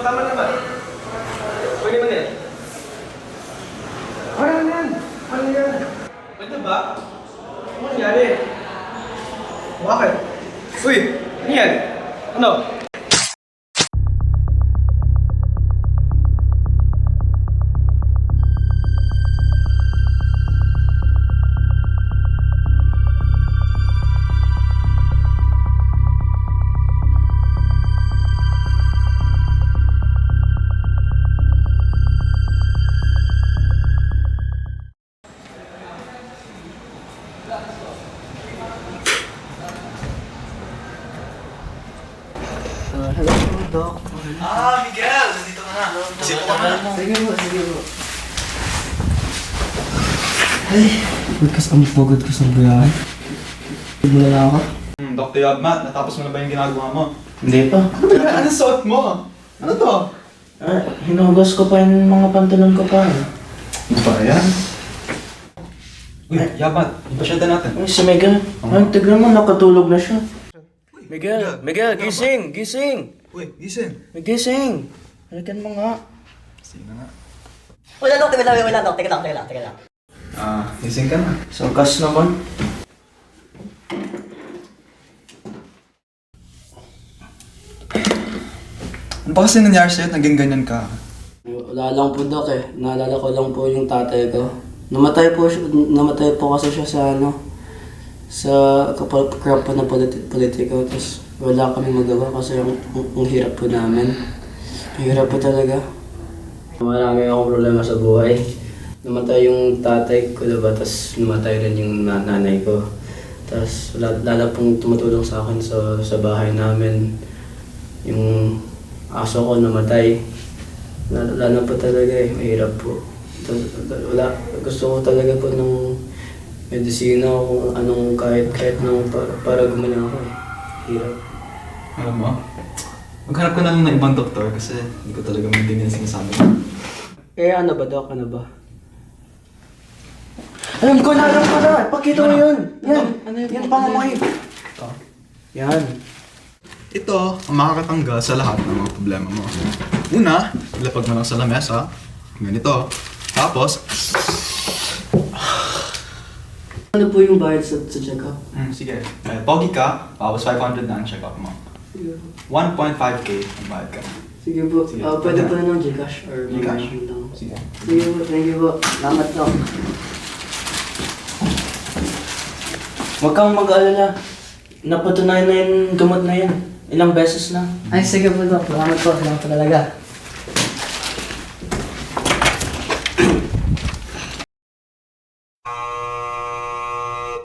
tama naman. Pwede mo yan. Ano yan? Ano yan? Pwede ba? Ano nangyari? Bakit? Uy! Ano yan? Ano? Hello po, Doc. Miguel! Nandito ka na. Sige po ka na. Sige po. Ay, pagod ko sa buyahan. Pagod mo na ako? Dr. Yabmat, natapos mo na ba yung ginagawa mo? Hindi pa. Ano suot mo? Ano to? Hinugas ko pa yung mga pantalon ko pa. Ano ba yan? Uy, Yabmat, ipasyada natin. Ay, si Miguel. Ay, tignan mo, nakatulog na siya. Miguel, gising! Uy, gising. Gising! Halika mo nga. Sige na nga. Wala, Dok. Teka lang. Gising ka na. Sa kas naman. Ano ba kasi nangyari sa'yo at naging ganyan ka? Wala lang po, Doc eh. Naalala ko lang po yung tatay ko. Namatay po kasi siya sa kapag po ng politiko. Tapos wala kami magawa kasi ang hirap po namin. Ang hirap po talaga. Marami akong problema sa buhay. Namatay yung tatay ko, diba? Tapos namatay rin yung nanay ko. Tapos lalo pong tumutulong sa akin sa bahay namin. Yung aso ko namatay. Lalo po talaga eh, mahirap po. Gusto ko talaga po ng medisina o kung anong kahit nang para gumaling ako eh. Hirap. Alam mo, maghanap ka na lang ng ibang doktor kasi hindi ko talaga maintindihan yung sinasabi mo. Ano ba, Doc? Ano ba? Alam ko na! Pakita mo yun! Yan! Yan, pangamahin! Ito. Yan. Ito ang makakatanggal sa lahat ng mga problema mo. Una, ilapag mo lang sa lamesa. Ganito. Tapos, Ano po yung bayad sa check-up? sige. Pogi ka, tapos 500 na ang check-up mo. Sige 1.5k ang bayad ka. Sige po. Sige. Pwede po na ng Gcash or Gcash? lang. Sige. Sige po, thank you po. Salamat, Doc. Huwag kang mag-alala. Napatunayan na yung gamot na yan. Ilang beses na. Ay, sige po, Dok. Salamat po talaga.